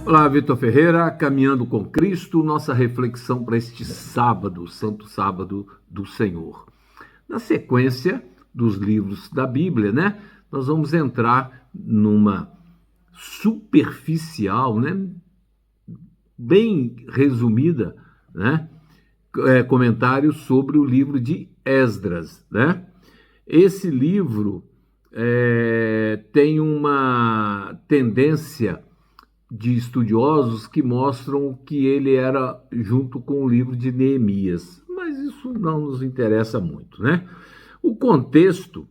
Olá, Vitor Ferreira, caminhando com Cristo, nossa reflexão para este sábado, Santo Sábado do Senhor. Na sequência dos livros da Bíblia, nós vamos entrar numa superficial, bem resumida, comentário sobre o livro de Esdras, Esse livro tem uma tendência de estudiosos que mostram que ele era junto com o livro de Neemias, mas isso não nos interessa muito, O contexto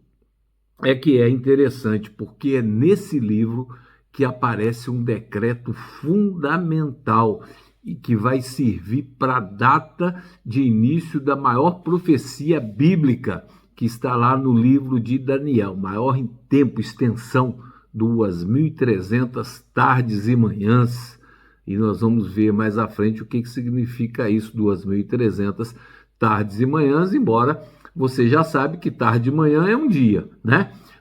é que é interessante, porque é nesse livro que aparece um decreto fundamental e que vai servir para a data de início da maior profecia bíblica, que está lá no livro de Daniel, maior em tempo, extensão, 2.300 tardes e manhãs, e nós vamos ver mais à frente o que significa isso, 2.300 tardes e manhãs, embora você já sabe que tarde e manhã é um dia,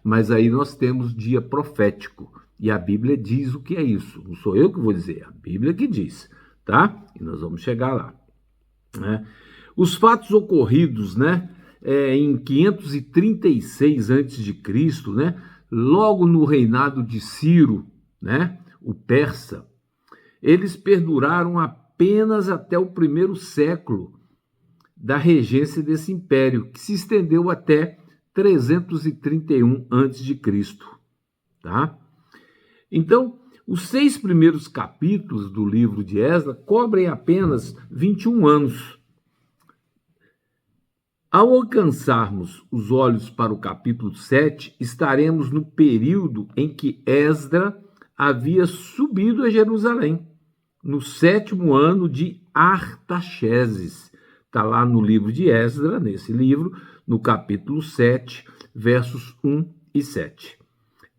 Mas aí nós temos dia profético, e a Bíblia diz o que é isso, não sou eu que vou dizer, é a Bíblia que diz, E nós vamos chegar lá, Os fatos ocorridos, em 536 a.C., logo no reinado de Ciro, o persa, eles perduraram apenas até o primeiro século da regência desse império, que se estendeu até 331 a.C., Então, os 6 primeiros capítulos do livro de Esdras cobrem apenas 21 anos. Ao alcançarmos os olhos para o capítulo 7, estaremos no período em que Esdras havia subido a Jerusalém, no 7º ano de Artaxerxes. Está lá no livro de Esdras, nesse livro, no capítulo 7, versos 1 e 7.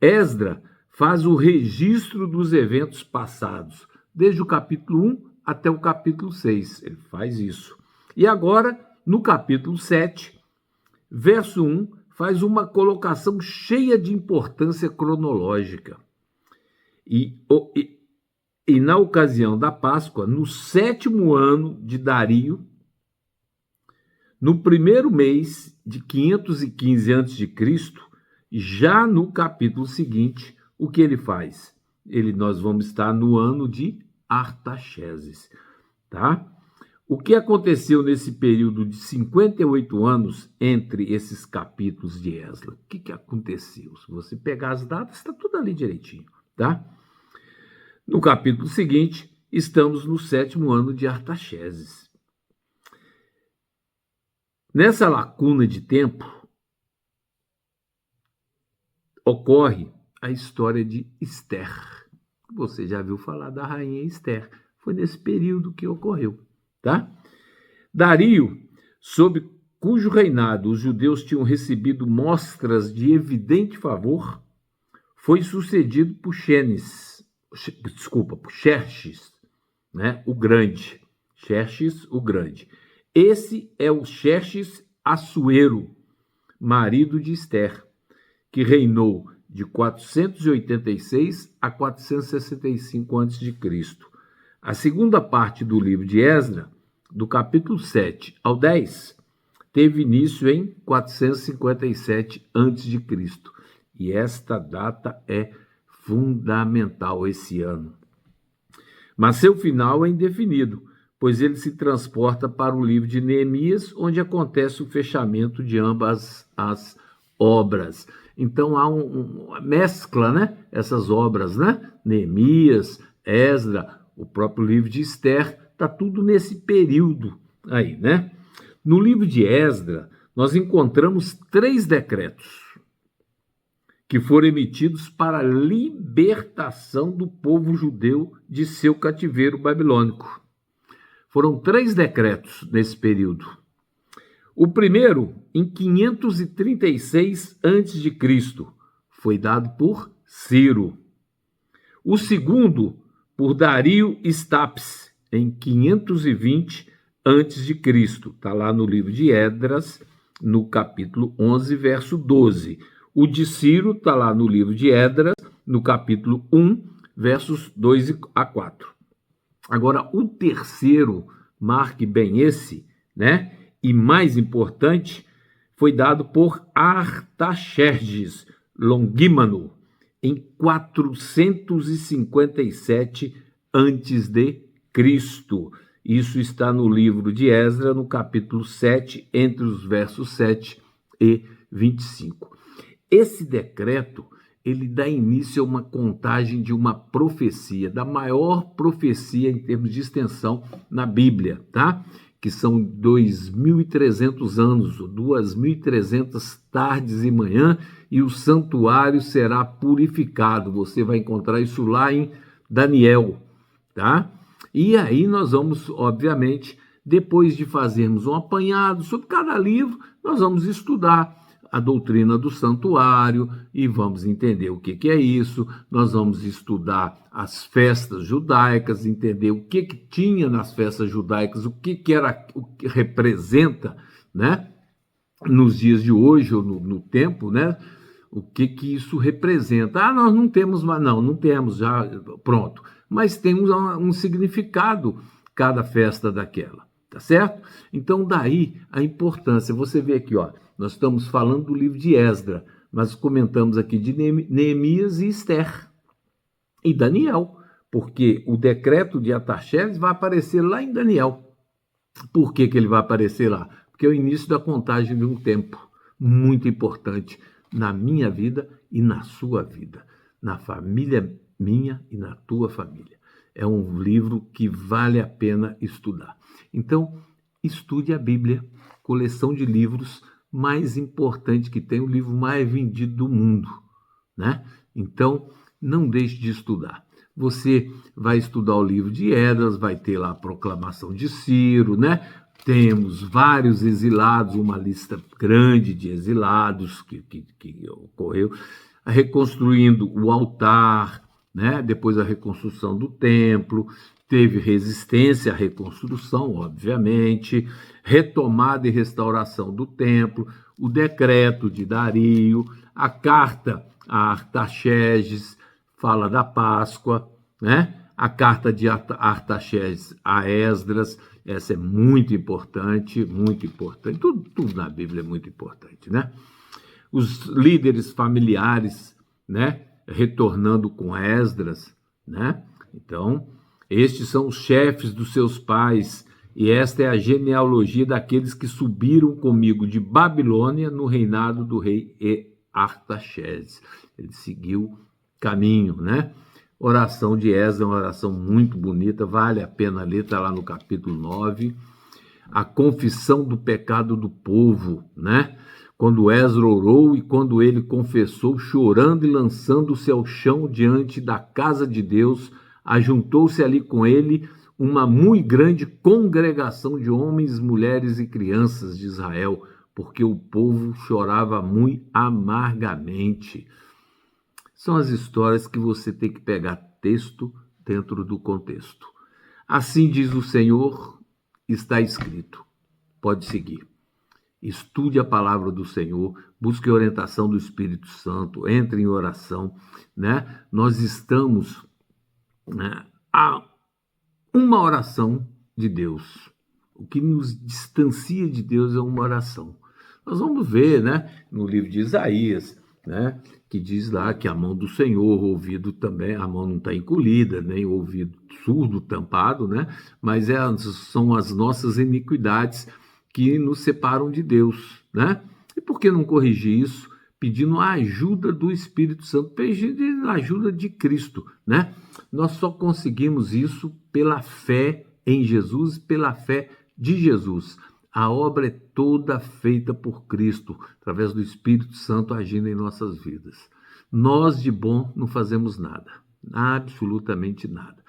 Esdras faz o registro dos eventos passados, desde o capítulo 1 até o capítulo 6. Ele faz isso. E agora, no capítulo 7, verso 1, faz uma colocação cheia de importância cronológica. E na ocasião da Páscoa, no 7º ano de Dario, no primeiro mês de 515 a.C., já no capítulo seguinte, o que ele faz? Nós vamos estar no ano de Artaxerxes, O que aconteceu nesse período de 58 anos entre esses capítulos de Esdras? O que aconteceu? Se você pegar as datas, está tudo ali direitinho, No capítulo seguinte, estamos no 7º ano de Artaxerxes. Nessa lacuna de tempo, ocorre a história de Esther. Você já viu falar da rainha Esther. Foi nesse período que ocorreu. Dario, sob cujo reinado os judeus tinham recebido mostras de evidente favor, foi sucedido por Xerxes, o Grande. Xerxes, o Grande. Esse é o Xerxes Assuero, marido de Esther, que reinou de 486 a 465 a.C. A segunda parte do livro de Esdras, do capítulo 7 ao 10, teve início em 457 a.C. E esta data é fundamental esse ano. Mas seu final é indefinido, pois ele se transporta para o livro de Neemias, onde acontece o fechamento de ambas as obras. Então há uma mescla, essas obras, Neemias, Esdras, o próprio livro de Esther, está tudo nesse período aí, No livro de Esdras, nós encontramos 3 decretos que foram emitidos para a libertação do povo judeu de seu cativeiro babilônico. Foram 3 decretos nesse período. O primeiro, em 536 a.C., foi dado por Ciro. O segundo, por Dario Estapes, em 520 a.C. Está lá no livro de Esdras, no capítulo 11, verso 12. O de Ciro está lá no livro de Esdras, no capítulo 1, versos 2 a 4. Agora, o terceiro, marque bem esse, né? E mais importante, foi dado por Artaxerxes Longímano em 457 antes de Cristo. Isso está no livro de Esdras, no capítulo 7, entre os versos 7 e 25. Esse decreto, ele dá início a uma contagem de uma profecia, da maior profecia em termos de extensão na Bíblia, tá? Que são 2.300 anos, 2.300 tardes e manhã, e o santuário será purificado. Você vai encontrar isso lá em Daniel, tá? E aí nós vamos, obviamente, depois de fazermos um apanhado sobre cada livro, nós vamos estudar a doutrina do santuário e vamos entender o que é isso. Nós vamos estudar as festas judaicas, entender o que tinha nas festas judaicas, o que era, o que representa, né, nos dias de hoje ou no tempo, né? O que isso representa? Ah, nós não temos mais, não temos já, pronto. Mas tem um significado cada festa daquela, tá certo? Então daí a importância, você vê aqui, ó, nós estamos falando do livro de Esdras, mas comentamos aqui de Neemias e Esther e Daniel, porque o decreto de Artaxerxes vai aparecer lá em Daniel. Por que ele vai aparecer lá? Porque é o início da contagem de um tempo muito importante na minha vida e na sua vida, na família minha e na tua família. É um livro que vale a pena estudar. Então, estude a Bíblia, coleção de livros mais importante que tem, o livro mais vendido do mundo, né? Então, não deixe de estudar. Você vai estudar o livro de Esdras, vai ter lá a proclamação de Ciro, né? Temos vários exilados, uma lista grande de exilados que ocorreu, reconstruindo o altar, né? Depois a reconstrução do templo, teve resistência à reconstrução, obviamente, retomada e restauração do templo, o decreto de Dario, a carta a Artaxerxes, fala da Páscoa, né? A carta de Artaxerxes a Esdras, essa é muito importante, tudo na Bíblia é muito importante, né? Os líderes familiares, né? Retornando com Esdras, né? Então, estes são os chefes dos seus pais, e esta é a genealogia daqueles que subiram comigo de Babilônia no reinado do rei Artaxerxes. Ele seguiu caminho, né? Oração de Esdras é uma oração muito bonita, vale a pena ler, está lá no capítulo 9. A confissão do pecado do povo, né? Quando Esdras orou e quando ele confessou, chorando e lançando-se ao chão diante da casa de Deus, ajuntou-se ali com ele uma muito grande congregação de homens, mulheres e crianças de Israel, porque o povo chorava muito amargamente. São as histórias que você tem que pegar texto dentro do contexto. Assim diz o Senhor, está escrito. Pode seguir. Estude a palavra do Senhor, busque a orientação do Espírito Santo, entre em oração, né? Nós estamos, né, a uma oração de Deus. O que nos distancia de Deus é uma oração. Nós vamos ver, né, no livro de Isaías, né, que diz lá que a mão do Senhor, o ouvido também, a mão não está encolhida, nem o ouvido surdo, tampado, né, mas são as nossas iniquidades que nos separam de Deus, né? E por que não corrigir isso? Pedindo a ajuda do Espírito Santo, pedindo a ajuda de Cristo, né? Nós só conseguimos isso pela fé em Jesus, pela fé de Jesus. A obra é toda feita por Cristo, através do Espírito Santo agindo em nossas vidas. Nós de bom não fazemos nada, absolutamente nada.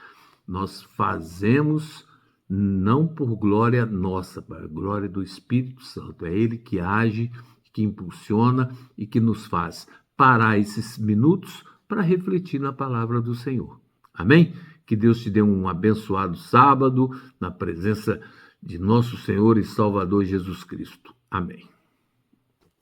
Nós fazemos não por glória nossa, para a glória do Espírito Santo. É Ele que age, que impulsiona e que nos faz parar esses minutos para refletir na palavra do Senhor. Amém? Que Deus te dê um abençoado sábado na presença de nosso Senhor e Salvador Jesus Cristo. Amém.